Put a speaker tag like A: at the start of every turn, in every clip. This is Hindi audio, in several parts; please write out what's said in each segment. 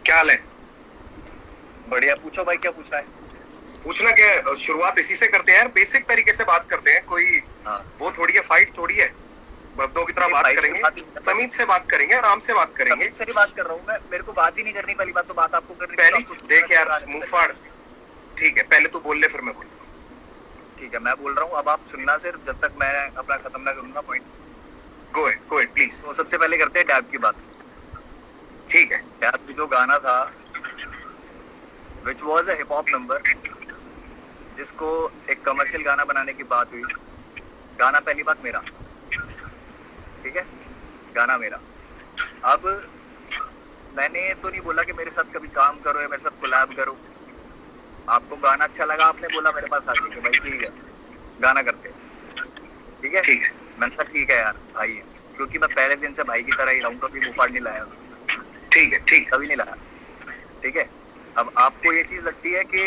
A: क्या हाल है?
B: बढ़िया। पूछो भाई, क्या पूछना है?
A: पूछना क्या है? शुरुआत इसी से करते हैं यार, बेसिक तरीके से बात करते हैं। कोई
B: हाँ।
A: वो थोड़ी है, फाइट थोड़ी है। बंदों की तरह बात करेंगे, तमीज से बात करेंगे, आराम से बात करेंगे।
B: तमीज से ही बात कर रहा हूँ मैं। मेरे को बात ही नहीं करनी। पहली बात तो बात आपको करनी
A: पहली देख यार मुंह फाड़। ठीक है, पहले तू बोल ले, फिर मैं बोलूँ।
B: ठीक है, मैं बोल रहा हूँ। अब आप सुनना सिर्फ, जब तक मैं अपना खत्म ना करूँ ना पॉइंट।
A: Go it please.
B: तो सबसे पहले करते हैं डैब की बात।
A: ठीक है।
B: डैब की जो गाना था, which was a hip hop number, जिसको एक कमर्शियल गाना बनाने की बात हुई। गाना पहली बात मेरा, ठीक है, गाना मेरा। अब मैंने तो नहीं बोला कि मेरे साथ कभी काम करो या मेरे साथ कोलैब करो। आपको गाना अच्छा लगा, आपने बोला मेरे पास आके कि भाई ठीक है गाना करते, ठीक है।
A: ठीक है,
B: मैंने कहा ठीक है यार, भाई है, क्योंकि मैं पहले दिन से भाई की तरह ही रहूँ, कभी मुंह फाड़ नहीं लाया।
A: ठीक है, ठीक
B: कभी नहीं लाया, ठीक है। अब आपको ये चीज लगती है कि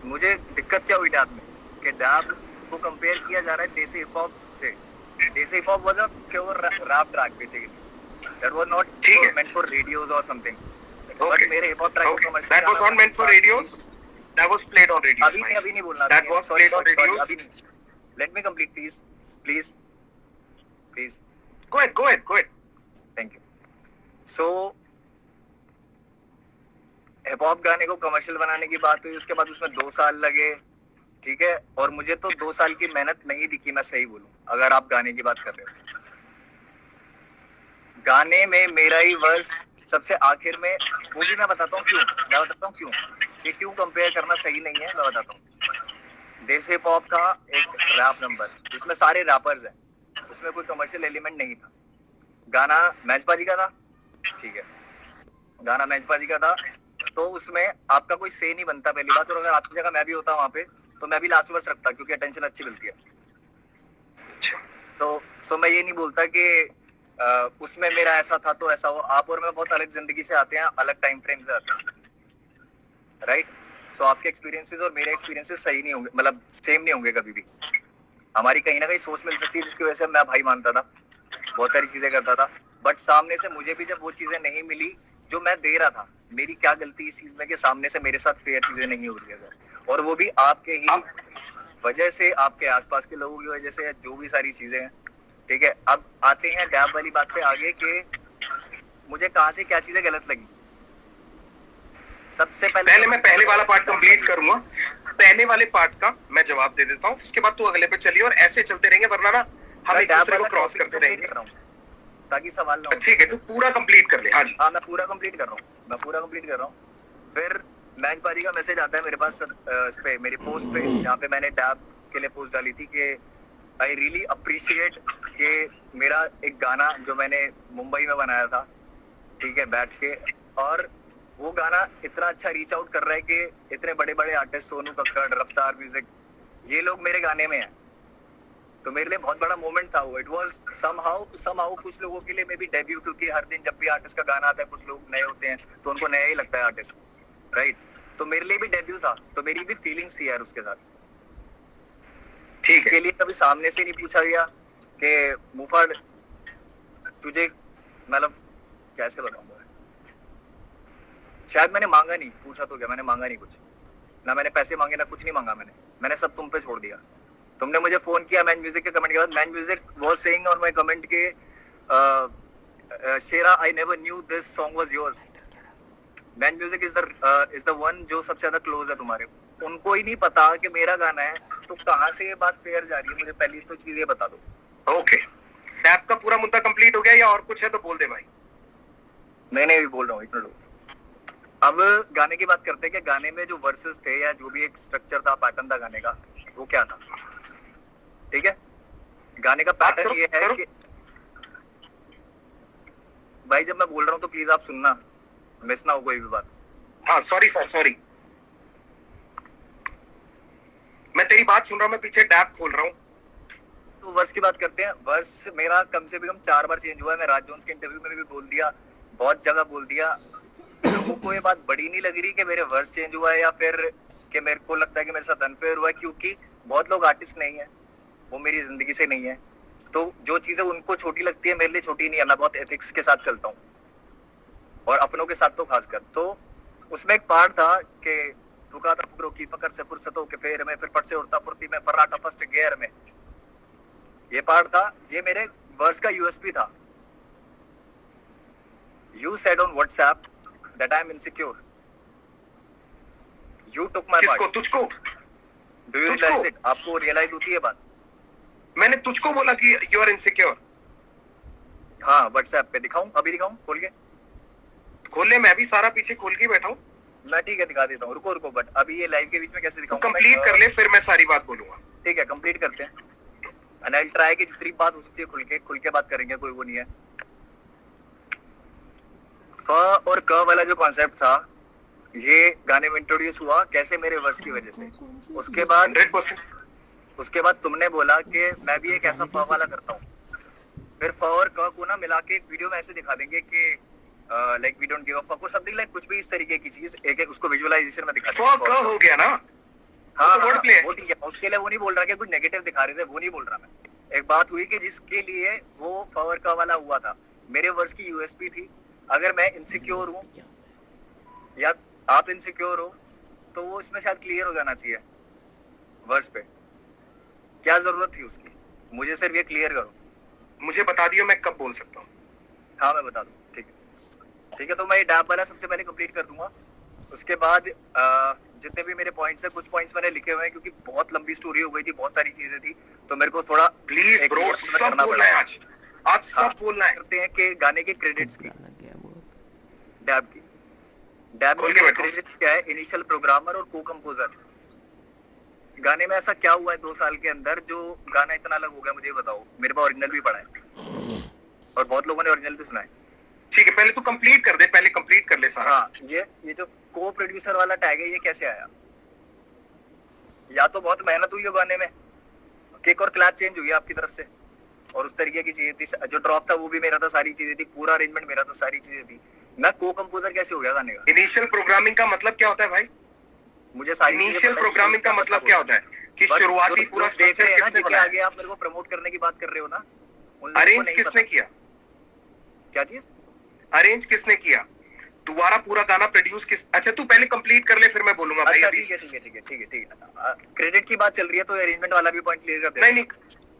B: मुझे दिक्कत क्या हुई डैब में, कि डैब को कंपेयर किया जा रहा है देसी हिप हॉप से। Desi hip hop was a pure rap track basically, that was not meant for radios और समथिंग। बट मेरे हिप हॉप ट्रैक को commercial,
A: that was not meant for radios, that was played on radios.
B: अभी नहीं बोलना,
A: that was played on radios.
B: अभी नहीं। Let me complete please, please please.
A: Go it.
B: Thank you. So hip hop गाने को कमर्शियल बनाने की बात हुई, उसके बाद उसमें 2 साल लगे, ठीक है। और मुझे तो 2 साल की मेहनत नहीं दिखी, मैं सही बोलूं, अगर आप गाने की बात कर रहे हो। गाने में मेरा ही वर्स सबसे आखिर में, वो भी मैं बताता हूँ क्यों। मैं बताता हूँ क्यों, ये क्यों कंपेयर करना सही नहीं है, मैं बताता हूँ। देसी हिप हॉप था एक रैप नंबर, जिसमें सारे रैपर्स हैं, उसमें कोई कमर्शियल एलिमेंट नहीं था। गाना मैचबाजी का था, ठीक है, गाना मैचबाजी का था, तो उसमें आपका कोई से नहीं बनता पहली बात। और अगर आपकी जगह मैं भी होता वहां पे, तो मैं भी लास्ट वर्स रखता, क्योंकि अटेंशन अच्छी मिलती है। तो मैं ये नहीं बोलता कि उसमें मेरा ऐसा था तो ऐसा हो। आप और मैं बहुत अलग जिंदगी से आते हैं, अलग टाइम फ्रेम से आते हैं, राइट। सो आपके एक्सपीरियंसेस और मेरे एक्सपीरियंसेस सही नहीं होंगे, मतलब सेम नहीं होंगे कभी भी। हमारी कहीं ना कहीं सोच मिल सकती है, जिसकी वजह से मैं भाई मानता था, बहुत सारी चीजें करता था। बट सामने से मुझे भी जब वो चीजें नहीं मिली जो मैं दे रहा था, मेरी क्या गलती इस चीज में कि सामने से मेरे साथ फेयर चीजें नहीं हो रही है सर। और वो भी आपके ही वजह से, आपके आसपास के लोगों की वजह से, जो भी सारी चीजें हैं, ठीक है। अब आते हैं डैब वाली बात पे आगे, कि मुझे कहाँ से क्या चीजें गलत लगी। सबसे पहले
A: मैं पहले वाला पार्ट कंप्लीट करूंगा। पहले वाले पार्ट का मैं जवाब दे देता हूँ, उसके बाद तू अगले पे चलिए, और ऐसे चलते रहेंगे, वरना ना हम एक दूसरे को क्रॉस करते रहेंगे,
B: ताकि सवाल ना हो।
A: ठीक है, तू पूरा कंप्लीट कर ले। हाँ जी।
B: हाँ, मैं पूरा कंप्लीट कर रहा हूँ। फिर मैचबाजी का मैसेज आता है मेरे पास इस पे, मेरी पोस्ट पे, जहाँ पे मैंने डैब के लिए पोस्ट डाली थी कि आई रियली अप्रिशिएट कि मेरा एक गाना जो मैंने मुंबई में बनाया था, ठीक है, बैठ के, और वो गाना इतना अच्छा रीच आउट कर रहा है कि इतने बड़े बड़े आर्टिस्ट, सोनू कक्कड़, रफ्तार म्यूजिक, ये लोग मेरे गाने में हैं। तो मेरे लिए बहुत बड़ा मोमेंट था वो। इट वाज समहाउ कुछ लोगों के लिए मे बी डेब्यू, क्योंकि हर दिन जब भी आर्टिस्ट का गाना आता है, कुछ लोग नए होते हैं तो उनको नया ही लगता है आर्टिस्ट, राइट। तो मेरे लिए भी डेब्यू था, तो मेरी भी फीलिंग्स थी यार उसके साथ, ठीक है। इसके लिए कभी सामने से नहीं पूछा गया कि मुफाड़ तुझे, मतलब कैसे बताऊंगा, शायद मैंने मांगा नहीं, पूछा तो क्या, मैंने मांगा नहीं कुछ, ना मैंने पैसे मांगे, ना कुछ नहीं मांगा मैंने सब तुम पे छोड़ दिया। तुमने मुझे फोन किया मैन म्यूजिक के कमेंट के बाद, man music was saying on my comment के शेरा I never knew this song was yours. Man music is the one जो सबसे ज्यादा क्लोज है तुम्हारे, उनको ही नहीं पता कि मेरा गाना है, तो कहाँ से ये बात फेयर जा रही है, मुझे पहली तो चीज ये बता दो।
A: ओके, डैब का पूरा मुद्दा कंप्लीट हो गया या और कुछ है तो बोल दे भाई।
B: नहीं भी बोल रहा हूँ, इतना लो। अब गाने की बात करते हैं कि गाने में जो वर्सेस थे या जो भी एक स्ट्रक्चर था, पैटर्न था गाने का, वो क्या था, ठीक है। गाने का पैटर्न ये है कि भाई जब मैं बोल रहा हूँ तो प्लीज आप सुनना, मिस ना हो कोई भी बात।
A: हाँ सॉरी सर, सॉरी, मैं तेरी बात सुन रहा हूँ, मैं पीछे डैब खोल रहा हूँ।
B: तो वर्स की बात करते हैं। वर्स मेरा कम से कम 4 बार चेंज हुआ है। मैं राज जोन्स के इंटरव्यू में भी बोल दिया, बहुत जगह बोल दिया। लोगों को ये बात बड़ी नहीं लग रही कि मेरे वर्स चेंज हुआ है, या फिर कि मेरे को लगता है कि मेरे साथ अनफेयर हुआ है, क्योंकि बहुत लोग आर्टिस्ट नहीं है, वो मेरी जिंदगी से नहीं है, तो जो चीजें उनको छोटी लगती है मेरे लिए छोटी नहीं है। मैं बहुत एथिक्स के साथ चलता हूँ, और अपनों के साथ तो खासकर। तो उसमें एक पार्ट था कि फुकाता फुकरों की पकड़ से फुर्सतों के फेर में, फिर पट से उड़ता फुर्ती में, फर्राटा फर्स्ट गियर में। ये पार्ट था, ये मेरे वर्स का यूएसपी था। You said on WhatsApp that I am insecure. You took my
A: किसको?
B: part.
A: तुझको?
B: Do you realize it? आपको रियलाइज होती है बात?
A: मैंने तुझको बोला कि यू आर इनसिक्योर।
B: हाँ, WhatsApp पे दिखाऊं? अभी दिखाऊं खोल के?
A: खोल ले, मैं भी सारा पीछे खोल के बैठा हूँ।
B: मैं ठीक है दिखा देता हूँ, रुको बट अभी ये लाइव के बीच में कैसे दिखाऊं?
A: कंप्लीट कर ले, फिर मैं सारी बात बोलूंगा।
B: ठीक है, कंप्लीट करते हैं। एंड आई विल ट्राई कि जितनी बात हो सकती है खुल के बात करेंगे, कोई वो नहीं है। फ और क वाला जो कॉन्सेप्ट था, ये गाने में इंट्रोड्यूस हुआ कैसे? मेरे वर्स की वजह से। उसके बाद
A: 100%।
B: उसके बाद तुमने बोला कि मैं भी एक ऐसा फ वाला करता हूँ। फिर फ और क को ना मिला के एक वीडियो में ऐसे दिखा देंगे कि like we don't give a fuck और समथिंग लाइक, कुछ भी इस तरीके की चीज एक उसको विजुअलाइजेशन में दिखा देंगे।
A: फ क हो गया ना?
B: हाँ,
A: वर्ड प्ले है।
B: वो ठीक है, उसके लिए वो नहीं बोल रहा कि कुछ नेगेटिव दिखा रहे थे, वो नहीं बोल रहा मैं। एक बात हुई कि जिसके लिए वो फ और क वाला हुआ था, मेरे वर्स की यूएसपी थी। अगर मैं इनसिक्योर हूँ या आप इनसिक्योर हो तो वो इसमें शायद क्लियर हो जाना चाहिए वर्स पे। क्या जरूरत थी उसकी? मुझे सिर्फ ये क्लियर करो।
A: मुझे बता दियो मैं कब बोल सकता हूँ।
B: हाँ, मैं बता दूँ। ठीक है, तो मैं ये डैप वाला सबसे पहले कंप्लीट कर दूंगा। उसके बाद जितने भी मेरे पॉइंट्स हैं, कुछ पॉइंट्स मैंने लिखे हुए हैं क्योंकि बहुत लंबी स्टोरी हो गई थी, बहुत सारी चीजें थी, तो मेरे को थोड़ा
A: प्लीज ब्रो सब बोलना है आज सब बोलना है।
B: करते हैं कि गाने के क्रेडिट्स की, डैब की। डैब के क्रेडिट्स क्या है? इनिशियल प्रोग्रामर और को कंपोजर। गाने में ऐसा क्या हुआ है 2 साल के अंदर जो गाना इतना अलग हो गया? मुझे बताओ। मेरे पास ओरिजिनल भी पड़ा है और बहुत लोगों ने ओरिजिनल भी सुना है।
A: ठीक है, पहले तू कंप्लीट कर दे, पहले कंप्लीट कर ले सारा।
B: हाँ, ये जो को प्रोड्यूसर वाला टैग है, ये कैसे आया? या तो बहुत मेहनत हुई है गाने में, किक और क्लैप चेंज हुई आपकी तरफ से, और उस तरीके की चीजें थी। जो ड्रॉप था वो भी मेरा था, सारी चीजें थी, पूरा अरेंजमेंट मेरा था, सारी चीजें थी। मैं को कंपोजर कैसे हो गया गाने का?
A: इनिशियल प्रोग्रामिंग का मतलब क्या होता है भाई?
B: मुझे सारी
A: इनिशियल प्रोग्रामिंग का मतलब क्या होता है कि शुरुआती पूरा
B: देख रहे हैं ना,
A: किसने
B: कि
A: बनाया?
B: आगे आप मेरे को प्रमोट करने की बात कर रहे हो ना,
A: अरेंज किसने किया?
B: क्या चीज
A: अरेंज किसने किया? दोबारा पूरा गाना प्रोड्यूस किस? अच्छा तू पहले कंप्लीट कर ले, फिर मैं बोलूंगा भाई।
B: अच्छा
A: अभी
B: ठीक है। क्रेडिट की बात चल रही है तो अरेंजमेंट वाला भी पॉइंट क्लियर कर दे।
A: नहीं,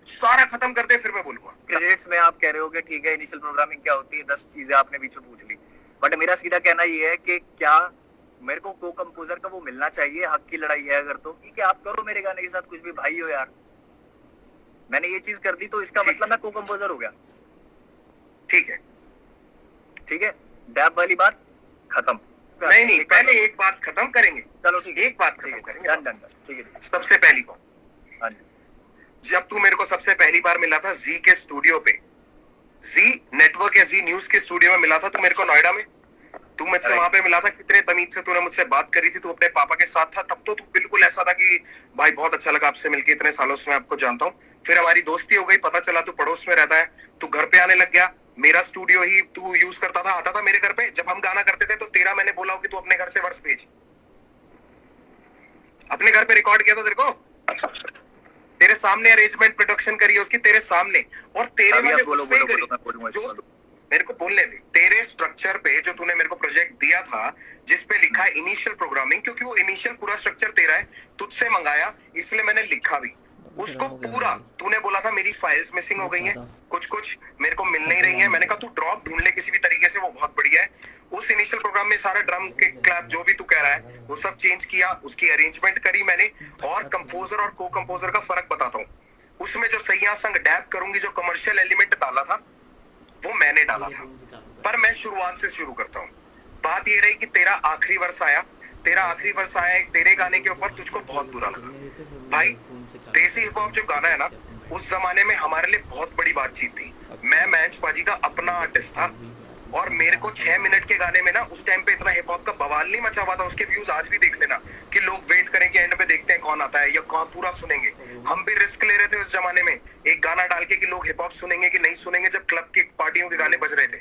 A: सारा खत्म कर दे, फिर मैं बोलूंगा।
B: क्रेडिट्स में आप कह रहे हो कि ठीक है इनिशियल प्रोग्रामिंग क्या होती है, 10 चीजें आपने बीच में पूछ ली, बट मेरा सीधा कहना ये है कि क्या मेरे को को कंपोजर का वो मिलना चाहिए? हक की लड़ाई है अगर तो ठीक है, आप करो मेरे गाने के साथ कुछ भी, भाई हो यार। मैंने ये चीज कर दी तो इसका मतलब मैं को कंपोजर हो गया। ठीक है, डैब वाली बात खत्म।
A: नहीं, पहले एक बात खत्म करेंगे।
B: चलो ठीक है,
A: एक बात खत्म करेंगे।
B: डन। ठीक है।
A: सबसे पहली बात,
B: हाँ जी,
A: जब तू मेरे को सबसे पहली बार मिला था जी के स्टूडियो पे, जी नेटवर्क या जी न्यूज के स्टूडियो में मिला था तू मेरे को नोएडा में। तू मुझसे वहां पे मिला था, कितने तमीज से तूने मुझसे बात करी थी, तू अपने पापा के साथ था। तब तो तू बिल्कुल ऐसा था कि भाई बहुत अच्छा लगा आपसे मिलके, इतने सालों से मैं आपको जानता हूँ। फिर हमारी दोस्ती हो गई, पता चला तू पड़ोस में रहता है, तू घर पे आने लग गया। मेरा स्टूडियो ही तू यूज करता था, आता था मेरे घर पे। जब हम गाना करते थे तो तेरा मैंने बोला कि तू अपने घर से वर्स भेज, अपने घर पे रिकॉर्ड किया था तेरे को, तेरे सामने अरेंजमेंट प्रोडक्शन करी है उसकी, तेरे सामने। और तेरे मैंने
B: बोलो,
A: जो मेरे को बोलने दे, तेरे स्ट्रक्चर पे जो तूने मेरे को प्रोजेक्ट दिया था जिसपे लिखा है इनिशियल प्रोग्रामिंग, क्योंकि वो इनिशियल पूरा स्ट्रक्चर तेरा है, तुझसे मंगाया, इसलिए मैंने लिखा भी उसको पूरा। तूने बोला था मेरी फाइल्स मिसिंग हो गई हैं, कुछ मेरे को मिल नहीं रही हैं। मैंने कहा तू ड्रॉप ढूंढ ले किसी भी तरीके से, वो बहुत बढ़िया है। उस इनिशियल प्रोग्राम में सारा ड्रम के क्लैप जो भी तू कह रहा है वो सब चेंज किया, उसकी अरेंजमेंट करी मैंने। और कंपोजर और को कंपोजर का फर्क बताता हूँ, उसमें जो सैया संग डैप करूंगी, जो कमर्शियल एलिमेंट डाला था वो मैंने डाला था। पर मैं शुरुआत से शुरू करता हूँ। बात ये रही कि तेरा आखिरी वर्ष आया, तेरे गाने के ऊपर तुझको बहुत बुरा लगा। भाई देसी हिप हॉप जो गाना है ना, उस जमाने में हमारे लिए बहुत बड़ी बातचीत थी। मैं मैंच पाजी का अपना आर्टिस्ट था और मेरे को 6 मिनट के गाने में ना उस टाइम पे इतना हिप हॉप का बवाल नहीं मचा हुआ था। उसके व्यूज आज भी देख लेना कि लोग वेट करेंगे एंड में देखते हैं कौन आता है या कौन पूरा सुनेंगे। हम भी रिस्क ले रहे थे उस जमाने में, एक गाना डाल के कि लोग हिप हॉप सुनेंगे कि नहीं सुनेंगे, जब क्लब की पार्टियों के गाने बज रहे थे।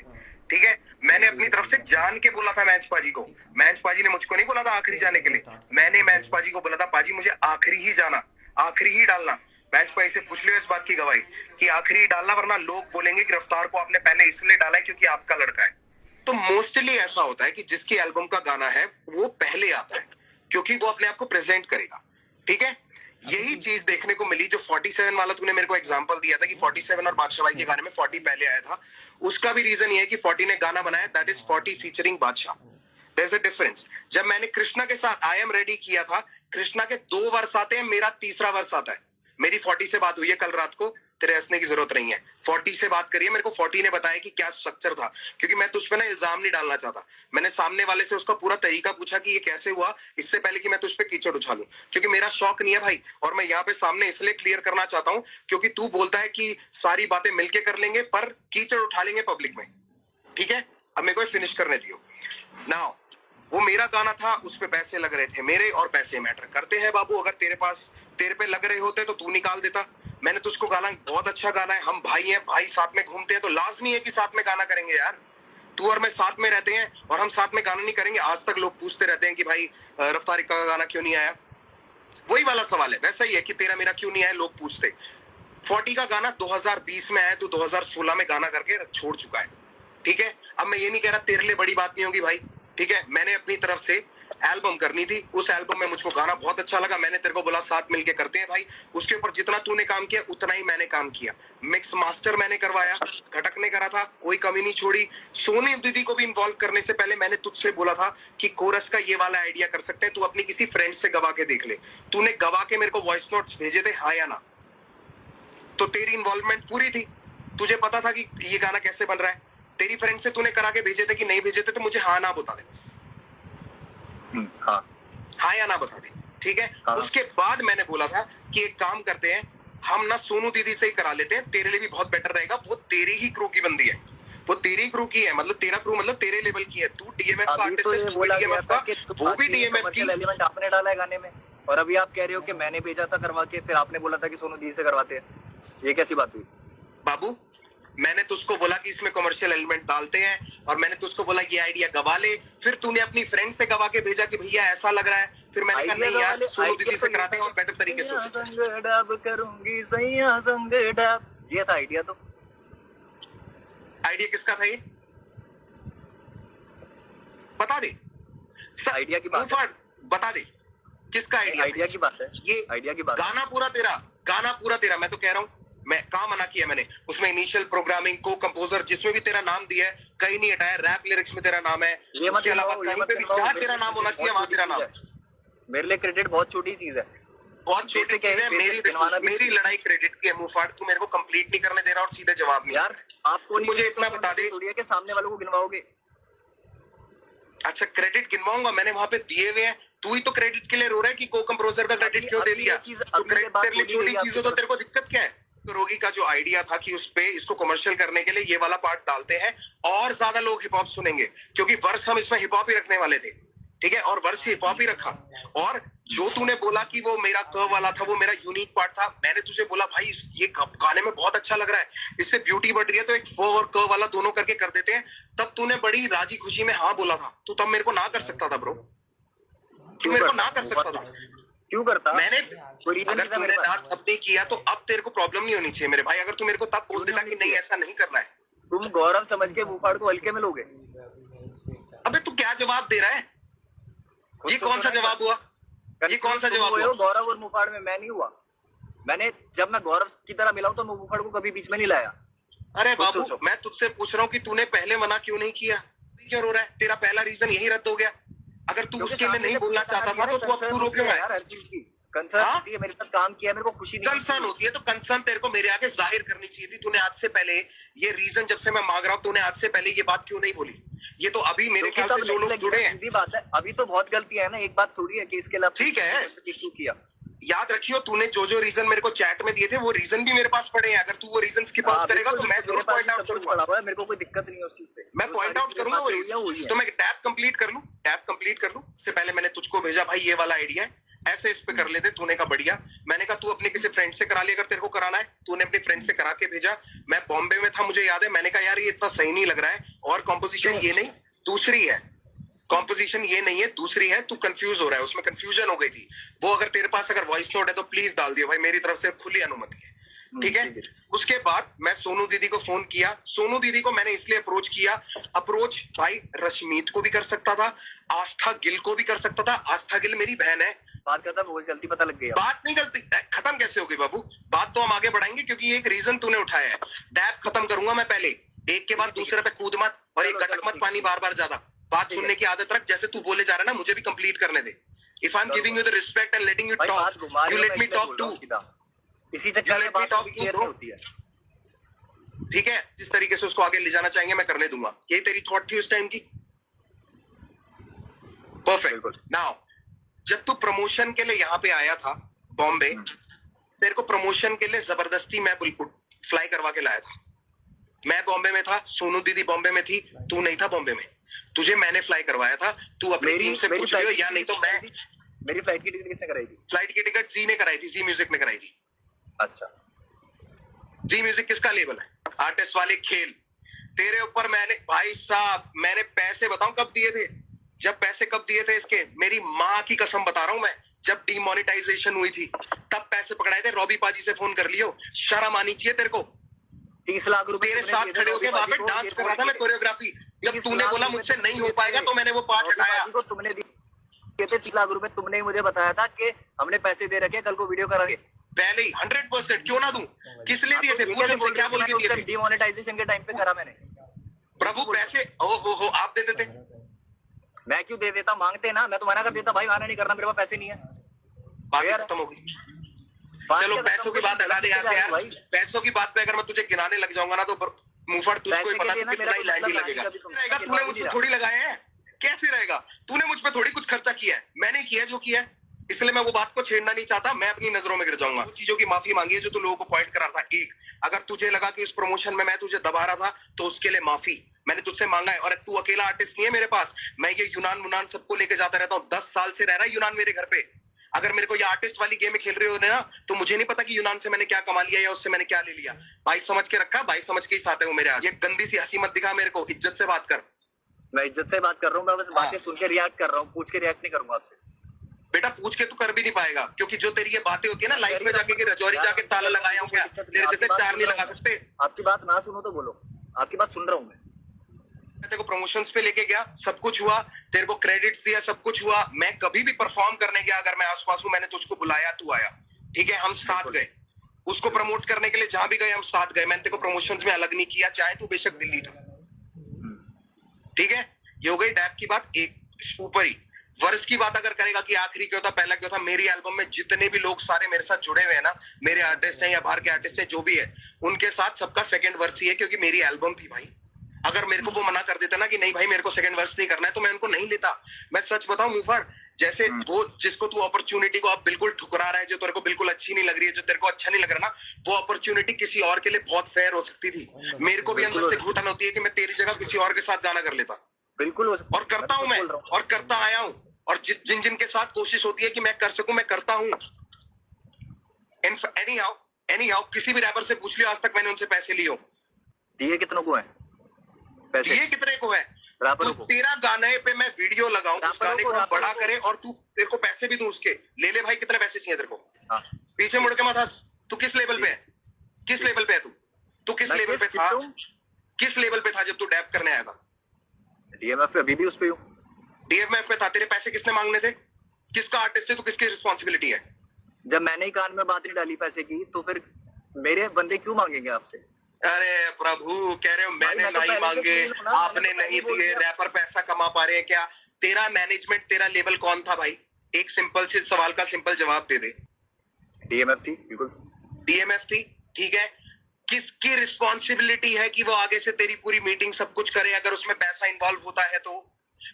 A: ठीक है, मैंने अपनी तरफ से जान के बोला था मैच पाजी को। मैच पाजी ने मुझको नहीं बोला था आखिरी जाने के लिए, मैंने मैच पाजी को बोला था पाजी मुझे आखिरी ही जाना, आखिरी ही डालना। मैच पाजी से पूछ लियो इस बात की गवाही कि आखिरी ही डालना, वरना लोग बोलेंगे कि रफ्तार को आपने पहले इसलिए डाला है क्योंकि आपका लड़का है। तो मोस्टली ऐसा होता है कि जिसकी एल्बम का गाना है वो पहले आता है, क्योंकि वो अपने आप को प्रेजेंट करेगा, ठीक है। यही चीज देखने को मिली जो 47 वाला तूने मेरे को एग्जांपल दिया था कि 47 और बादशाह भाई के गाने में 40 पहले आया था। उसका भी रीजन ये है कि 40 ने गाना बनाया, that is 40 featuring Badshah. There is a difference. जब मैंने कृष्णा के साथ आई एम रेडी किया था, कृष्णा के 2 वर्स आते हैं, मेरा तीसरा वर्स आता है। मेरी 40 से बात हुई है कल रात को, तेरे हंसने की जरूरत नहीं है। 40 से बात करिए, मेरे को 40 ने बताया कि क्या स्ट्रक्चर था, क्योंकि मैं तुझ पे ना इल्जाम नहीं डालना चाहता। मैंने सामने वाले से उसका पूरा तरीका पूछा कि ये कैसे हुआ, इससे पहले कि मैं तुझ पे कीचड़ उछालूं, क्योंकि मेरा शौक नहीं है भाई। और मैं यहाँ पे सामने इसलिए क्लियर करना चाहता हूँ क्योंकि तू बोलता है कि सारी बातें मिलके कर लेंगे पर कीचड़ उठा लेंगे पब्लिक में, ठीक है। अब मेरे को फिनिश करने दियो। नाउ वो मेरा गाना था, उस पे पैसे लग रहे थे मेरे, और पैसे मैटर करते हैं बाबू। अगर तेरे पे लग रहे होते तो तू निकाल देता। मैंने तुझको गाना, बहुत अच्छा गाना है, हम भाई हैं, भाई साथ में घूमते हैं, तो लाजमी है कि साथ में गाना करेंगे यार। तू और मैं साथ में रहते हैं और हम साथ में गाना नहीं करेंगे। आज तक लोग पूछते रहते हैं कि भाई रफ्तार इक्का का गाना क्यों नहीं आया। वही वाला सवाल है, वैसा ही है कि तेरा मेरा क्यों नहीं आया, लोग पूछते। 40 का गाना 2020 में आया, तू 2016 में गाना करके छोड़ चुका है, ठीक है। अब मैं ये नहीं कह रहा तेरे लिए बड़ी बात नहीं होगी भाई, ठीक है। मैंने अपनी तरफ से एल्बम करनी थी, उस एल्बम में मुझको गाना बहुत अच्छा लगा, मैंने तेरे को बोला साथ मिलके करते हैं भाई। उसके ऊपर जितना तूने काम किया उतना ही मैंने काम किया। मिक्स मास्टर मैंने करवाया, घटक ने करा था, कोई कमी नहीं छोड़ी। सोनी दीदी को भी इन्वॉल्व करने से पहले मैंने तुझसे बोला था कि कोरस का ये वाला आइडिया कर सकते हैं, तू अपनी किसी फ्रेंड से गवा के देख ले। तूने गवा के मेरे को वॉइस नोट्स भेजे थे, हाँ या ना, तो तेरी इन्वॉल्वमेंट पूरी थी। तुझे पता था कि ये गाना कैसे बन रहा है। तेरी फ्रेंड से तूने करा के भेजे थे कि नहीं भेजे थे, तो मुझे हाँ ना बता दे बस, हाँ या ना बता दे, ठीक है।
B: हाँ।
A: उसके बाद मैंने बोला था कि एक काम करते हैं, हम ना सोनू दीदी से ही करा लेते हैं, तेरे लिए भी बहुत बेटर रहेगा। वो तेरी ही क्रू की बंदी है, वो तेरी क्रू की है, मतलब तेरा क्रू मतलब तेरे लेवल की है। तू डीएमएफ का आर्टिस्ट है, तू भी DMF का, वो भी डीएमएफ की।
B: एलिमेंट आपने डाला है गाने में, और अभी आप कह रहे हो कि मैंने भेजा था करवा के, फिर आपने बोला था कि सोनू दीदी से करवाते हैं। ये कैसी बात हुई
A: बाबू? मैंने तुझको बोला कि इसमें कमर्शियल एलिमेंट डालते हैं, और मैंने तुझको बोला ये आइडिया गवा ले। फिर तूने अपनी फ्रेंड से गवा के भेजा कि भैया ऐसा लग रहा है। फिर मैंने कहा नहीं यार, सोनू दीदी से कराते हैं और बेटर तरीके से
B: करूंगी सैया संग डाब, ये था आइडिया। तो
A: आइडिया किसका था ये बता दे।
B: आइडिया की बात है,
A: बता दे किसका
B: आइडिया की बात है,
A: ये
B: आइडिया की बात।
A: गाना पूरा तेरा, मैं तो कह रहा हूँ। मैं कहाँ मना किया मैंने? उसमें इनिशियल प्रोग्रामिंग, को कंपोजर, जिसमें भी तेरा नाम दिया है, कहीं नहीं हटाया। रैप लिरिक्स में तेरा नाम है, उसके अलावा कहीं पे भी जहाँ तेरा नाम होना चाहिए वहाँ तेरा नाम है।
B: मेरे लिए क्रेडिट बहुत छोटी चीज है,
A: बहुत छोटी चीज है। मेरी लड़ाई क्रेडिट की है। मुफाड़, तू मेरे को कंप्लीट नहीं करने दे रहा और सीधे जवाब नहीं।
B: यार आपको
A: मुझे इतना बता दे
B: कि सामने वालों को गिनवाओगे।
A: अच्छा, क्रेडिट गिनवाऊंगा? मैंने वहां पे दिए हुए हैं। तू ही तो क्रेडिट के लिए रो रहा है कि को कंपोजर का क्रेडिट क्यों दे दिया? तो क्रेडिट तेरे लिए छोटी चीज हो तो तेरे को दिक्कत क्या है? तो रोगी का जो आइडिया था कि उस पे इसको कमर्शियल करने के लिए ये वाला पार्ट डालते हैं और ज्यादा लोग हिप हॉप सुनेंगे, क्योंकि वर्ष हम इसमें हिप हॉप ही रखने वाले थे, ठीक है। और वर्ष हिप हॉप ही रखा। और जो तूने बोला कि वो मेरा क वाला था, वो मेरा यूनिक पार्ट था। मैंने तुझे बोला भाई ये गाने में बहुत अच्छा लग रहा है, इससे ब्यूटी बढ़ रही है, तो एक फ और क वाला दोनों करके कर देते हैं। तब तूने बड़ी राजी खुशी में हाँ बोला था। तू तब मेरे को ना कर सकता था ब्रो, तू मेरे को ना कर सकता था।
B: क्यों करता?
A: मैंने अगर तूने ना तब नहीं किया तो अब तेरे को प्रॉब्लम नहीं होनी चाहिए मेरे भाई। अगर तू मेरे को तब बोल देता कि नहीं ऐसा नहीं करना है,
B: तुम गौरव समझ के मुफाड़ को हल्के में लोगे।
A: अबे तू क्या जवाब दे रहा है? ये कौन सा जवाब हुआ? ये कौन सा जवाब हुआ?
B: गौरव और मुफाड़ में मैं नहीं हुआ। मैंने जब मैं गौरव की तरह मिला हूं तो मैं मुफाड़ को कभी बीच में नहीं लाया।
A: अरे बाबू, मैं तुझसे पूछ रहा हूँ कि तूने पहले मना क्यों नहीं किया? क्यों रो रहा है? तेरा पहला रीजन यही रद्द हो गया। अगर तू उसके लिए नहीं बोलना चाहता था तो तू अब क्यों रो क्यों है?
B: हर चीज की कंसर्न होती है, मेरे साथ काम किया, मेरे को खुशी नहीं
A: कंसर्न होती है तो कंसर्न तेरे को मेरे आगे जाहिर करनी चाहिए थी। तूने आज से पहले ये रीजन, जब से मैं मांग रहा हूँ, तूने आज से पहले ये बात क्यों नहीं बोली? ये तो अभी मेरे ख्याल से जो लोग जुड़े हैं,
B: बात है। अभी तो बहुत गलती है ना, एक बात थोड़ी है कि इसके अलावा
A: ठीक है
B: क्यों किया।
A: याद रखियो, तूने जो रीजन मेरे को चैट में दिए थे वो रीजन भी मेरे पास पड़े हैं। अगर तू वो रीजन स्किप आउट करेगा तो मैं जरूर पॉइंट आउट करूंगा।
B: मेरे को कोई दिक्कत नहीं है उस चीज से,
A: मैं पॉइंट आउट करूंगा वो रीजन। तो मैं टैब कंप्लीट कर लूं से पहले मैंने तुझको भेजा भाई ये वाला आइडिया है, ऐसे इस पे कर लेते। तूने कहा बढ़िया। मैंने कहा तू अपने किसी फ्रेंड से करा ले अगर तेरे को कराना है। तूने अपने फ्रेंड से करा के भेजा। मैं बॉम्बे में था, मुझे याद है। मैंने कहा यार ये इतना सही नहीं लग रहा है, और कॉम्पोजिशन ये नहीं दूसरी है, कॉम्पोजिशन ये नहीं है दूसरी है, तू कंफ्यूज हो रहा है। उसमें कंफ्यूजन हो गई थी वो। अगर तेरे पास अगर वॉइस नोट है तो प्लीज डाल दियो भाई, मेरी तरफ से खुली अनुमति है। ठीक है। उसके बाद मैं सोनू दीदी को फोन किया। सोनू दीदी को मैंने इसलिए अप्रोच किया, अप्रोच भाई रश्मीत को भी कर सकता था, आस्था गिल को भी कर सकता था। आस्था गिल मेरी बहन है।
B: बात करता वो गलती पता लग गई।
A: बात नहीं गलती खत्म कैसे हो गई बाबू? बात तो हम आगे बढ़ाएंगे क्योंकि एक रीजन तूने उठाया है। डैब खत्म करूंगा मैं पहले, एक के बाद दूसरे पे कूद मत और एक गटक मत पानी बार बार ज्यादा। बात सुनने की आदत रख, जैसे तू बोले जा रहा है ना, मुझे भी कंप्लीट करने दे। If I am giving you the respect and letting you talk, you let me talk too.
B: इसी चक्कर में बात क्लियर होती है,
A: ठीक है। जिस तरीके से उसको आगे ले जाना चाहेंगे मैं करने दूंगा। यही तेरी थॉट थी उस टाइम की? परफेक्ट। नाउ जब तू प्रमोशन के लिए यहाँ पे आया था बॉम्बे, तेरे को प्रमोशन के लिए जबरदस्ती मैं फ्लाई करवा के लाया था। मैं बॉम्बे में था, सोनू दीदी बॉम्बे में थी, तू नहीं था बॉम्बे में। तुझे मैंने फ्लाई करवाया था। तू अपनी टीम से पूछ लियो, या नहीं तो मैं।
B: मेरी फ्लाइट की टिकट किसने कराई थी?
A: फ्लाइट की टिकट जी ने कराई थी, जी म्यूजिक ने कराई थी।
B: अच्छा,
A: जी म्यूजिक किसका लेबल है? आर्टिस्ट वाले खेल। तेरे ऊपर मैंने भाई साहब, मैंने पैसे बताऊं कब दिए थे? जब पैसे कब दिए थे इसके, मेरी माँ की कसम बता रहा हूं मैं, जब डिमोनेटाइजेशन हुई थी तब पैसे पकड़ाए थे। रॉबी पाजी से फोन कर लियो, शर्म आनी चाहिए तेरे को।
B: 30 लाख रुपए
A: तेरे साथ खड़े होके वहां पे डांस कर रहा था मैं, कोरियोग्राफी। जब तूने बोला मुझसे नहीं हो पाएगा तो मैंने वो पार्ट हटाया।
B: तुमने दिए थे 30 लाख रुपए, तुमने मुझे बताया था कि हमने पैसे दे रखे, कल को वीडियो करांगे।
A: पहले ही 100%। क्यों ना दूं? किस लिए दिए थे? पूछ हमसे क्या बोल के दिए थे?
B: डिमोनेटाइजेशन के टाइम पे करा मैंने।
A: प्रभु पैसे हो आप दे देते।
B: मैं क्यों दे देता? मांगते ना, मैं तो मना कर देता भाई, मना नहीं करना, मेरे पास पैसे नहीं है।
A: बात खत्म हो गई। चलो पैसों की बात हटा दे यहाँ से यार। पैसों की बात पे अगर मैं तुझे गिनाने लग जाऊंगा ना तो मुफर तुझको ही पता कितना ही लैंडी लगेगा। तूने मुझ पे थोड़ी लगाया है, कैसे रहेगा? तूने मुझ पे थोड़ी कुछ खर्चा किया है, मैंने किया जो किया है, इसलिए मैं वो बात को छेड़ना नहीं चाहता। मैं अपनी नजरों में गिर जाऊंगा। चीजों की माफी मांगी है जो तू लोगों को पॉइंट करा था। एक, अगर तुझे लगा कि इस प्रमोशन में मैं तुझे दबा रहा था तो उसके लिए माफी मैंने तुझसे मांगा है। और तू अकेला आर्टिस्ट नहीं है मेरे पास, मैं ये यूनान मुनान सबको लेके जाता रहता हूँ। 10 साल से रह रहा है यूनान मेरे घर पे। अगर मेरे को ये आर्टिस्ट वाली गेम खेल रहे होते ना तो मुझे नहीं पता कि यूनान से मैंने क्या कमा लिया या उससे मैंने क्या ले लिया। भाई समझ के रखा, भाई समझ के ही साथ है वो मेरे। आज ये गंदी सी हंसी मत दिखा मेरे को, इज्जत से बात कर।
B: मैं इज्जत से बात कर रहा हूँ, मैं बस बातें सुन के रिएक्ट कर रहा हूँ, पूछ के रिएक्ट नहीं करूंगा आपसे।
A: बेटा पूछ के तू कर भी नहीं पाएगा, क्योंकि जो तेरी ये बातें होती है ना लाइफ में जाके कि रजौरी जाके ताला लगाया हूँ क्या, तेरे जैसे 4 नहीं लगा सकते।
B: आपकी बात ना सुनो तो बोलो, आपकी बात सुन रहा हूँ मैं।
A: तेरे को प्रमोशंस पे लेके गया, सब कुछ हुआ, तेरे को क्रेडिट्स दिया, सब कुछ हुआ। मैं कभी भी परफॉर्म करने गया, अगर मैं आसपास हूं, मैंने तुझको बुलाया, तू आया, ठीक है, हम साथ गए। उसको प्रमोट करने के लिए जहां भी गए हम साथ गए। मैंने तेरे को प्रमोशंस में अलग नहीं किया, चाहे तू बेशक दिल्ली था, ठीक है। ये हो गई डैब की बात। एक ऊपर ही वर्ष की बात अगर करेगा कि आखिरी क्यों था, पहला क्यों था, मेरी एल्बम में जितने भी लोग सारे मेरे साथ जुड़े हुए हैं ना, मेरे आर्टिस्ट हैं या बाहर के आर्टिस्ट हैं, जो भी है, उनके साथ सबका सेकंड वर्ष ही है, क्योंकि मेरी एल्बम थी भाई। अगर मेरे को वो मना कर देता ना कि नहीं भाई मेरे को सेकंड वर्स नहीं करना है, तो मैं उनको नहीं लेता। मैं सच बताऊं मुफर, जैसे वो जिसको तू अपॉर्चुनिटी को आप बिल्कुल ठुकरा रहा है, जो तेरे को बिल्कुल अच्छी नहीं लग रही है, जो तेरे को अच्छा नहीं लग रहा ना, वो अपॉर्चुनिटी किसी और के लिए बहुत फेयर हो सकती थी। मेरे को भी अंदर से घुटन होती है कि मैं तेरी जगह किसी और के साथ गाना कर लेता।
B: बिल्कुल,
A: और करता हूं मैं, और करता आया हूं, और जिन जिन के साथ कोशिश होती है कि मैं कर सकूं, मैं करता हूं। एनीहाउ किसी भी रैपर से पूछ लियो, आज तक मैंने उनसे पैसे लिए हो।
B: दिए कितनों को है पैसे?
A: ये कितने को है?
B: तो
A: तेरा गाने पे मैं वीडियो लगाऊं, उस गाने को बड़ा करे और तू तेरे को पैसे भी दूं उसके, ले भाई कितने पैसे चाहिए तेरे को।
B: हाँ।
A: पीछे मुड़ के मत हंस। तू किस लेवल पे है? किस लेवल पे है तू किस लेवल पे था? किस लेवल पे था जब तू डैप करने आया था?
B: डीएमएफ पे, अभी भी उस पे हूं।
A: डीएमएफ पे था। तेरे पैसे किसने मांगने थे? किसका आर्टिस्ट है तू? किसकी रिस्पॉन्सिबिलिटी है?
B: जब मैंने ही कान में बात नहीं डाली पैसे की, तो फिर मेरे बंदे क्यों मांगेंगे आपसे?
A: अरे प्रभु, कह रहे हो मैंने नहीं मांगे, आपने नहीं दिए, रैपर पैसा कमा पा रहे हैं क्या? तेरा मैनेजमेंट, तेरा लेवल कौन था भाई? एक सिंपल से सवाल का सिंपल जवाब दे दे।
B: डीएमएफ थी, बिल्कुल
A: डीएमएफ थी, ठीक है। किसकी रिस्पॉन्सिबिलिटी है कि वो आगे से तेरी पूरी मीटिंग सब कुछ करे? अगर उसमें पैसा इन्वॉल्व होता है तो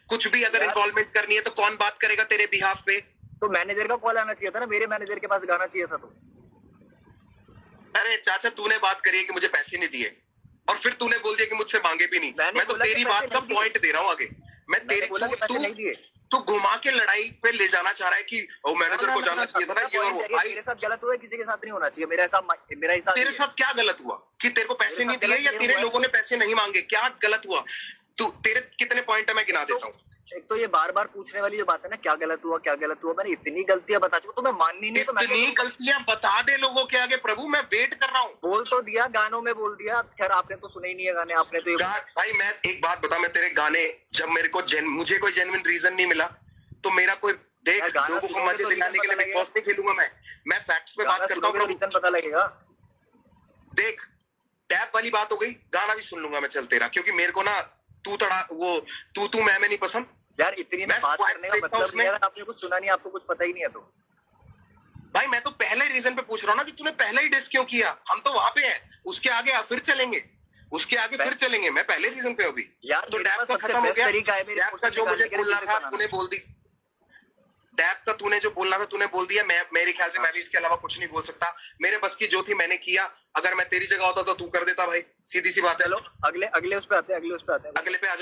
A: कुछ भी अगर इन्वॉल्वमेंट करनी है तो कौन बात करेगा तेरे बिहाफ पे?
B: तो मैनेजर का कॉल आना चाहिए था ना, मेरे मैनेजर के पास गाना चाहिए था। तो
A: अरे चाचा, तूने बात करी है कि मुझे पैसे नहीं दिए, और फिर तूने बोल दिया कि मुझसे मांगे भी नहीं। मैं तो तेरी बात का पॉइंट दे रहा हूँ आगे। मैं तेरी तू घुमा के लड़ाई पे ले जाना चाह रहा है कि मैनेजर को जाना चाहिए था ना, ये और वो। भाई
B: मेरे साथ गलत हुआ है, किसी के साथ नहीं होना चाहिए। मेरा हिसाब
A: तेरे साथ क्या गलत हुआ कि तेरे को पैसे नहीं दिए या तेरे लोगों ने पैसे नहीं मांगे? क्या गलत हुआ? तू तेरे कितने पॉइंट है मैं गिना देता हूँ।
B: एक तो ये बार बार पूछने वाली जो बात है ना, क्या गलत हुआ क्या गलत हुआ, मैंने इतनी गलतियां बता चुका, तुम्हें माननी नहीं तो मैं
A: इतनी गलतियां बता दे लोगों के आगे प्रभु, मैं वेट कर रहा हूँ।
B: बोल तो दिया, गानों में बोल दिया, खैर आपने तो सुने ही नहीं है गाने, आपने तो ये
A: भाई मैं एक बात बता, मैं तेरे गाने जब मेरे को मुझे कोई जेन्युइन रीजन नहीं मिला तो मेरा कोई देख,
B: यार, गाना
A: लोगों को
B: सुनोगे
A: मजे
B: तो
A: दिलाने के लिए
B: रीजन
A: बिग बॉस नहीं खेलूंगा मैं फैक्ट्स पे बात करता हूँ प्रभु।
B: रीजन पता लगेगा।
A: देख टैप वाली बात हो गई, गाना भी सुन लूंगा मैं चल तेरा, क्योंकि मेरे को ना तू तड़ा वो तू मैं नहीं पसंद
B: यार। इतनी ना
A: मैं
B: बात
A: vibes
B: करने का
A: देखता हूँ
B: मतलब नहीं है, अगर आपने कुछ सुना नहीं, आपको कुछ पता ही नहीं है तो।
A: भाई मैं तो पहले रीजन पे पूछ रहा हूँ ना कि तूने पहले ही डिस क्यों किया, हम तो वहां पे हैं, उसके आगे फिर चलेंगे, उसके आगे फिर चलेंगे, मैं पहले रीजन पे अभी
B: यार
A: तो
B: मेरे
A: टैप
B: पास
A: का
B: सबसे
A: खत्म हो
B: बेस्ट
A: गया,
B: तरीका है मेरी
A: टैप का जो मुझे बोलना था तूने बोल दी, टैप का तूने जो बोलना था तूने बोल दिया, मैं मेरे ख्याल से मैं भी इसके अलावा कुछ नहीं बोल सकता, मेरे बस की जो थी मैंने किया, अगर मैं तेरी जगह होता तो तू कर देता भाई, सीधी सी बात है।
B: चलो अगले उस पे आते हैं,
A: अगले पे आ जाओ।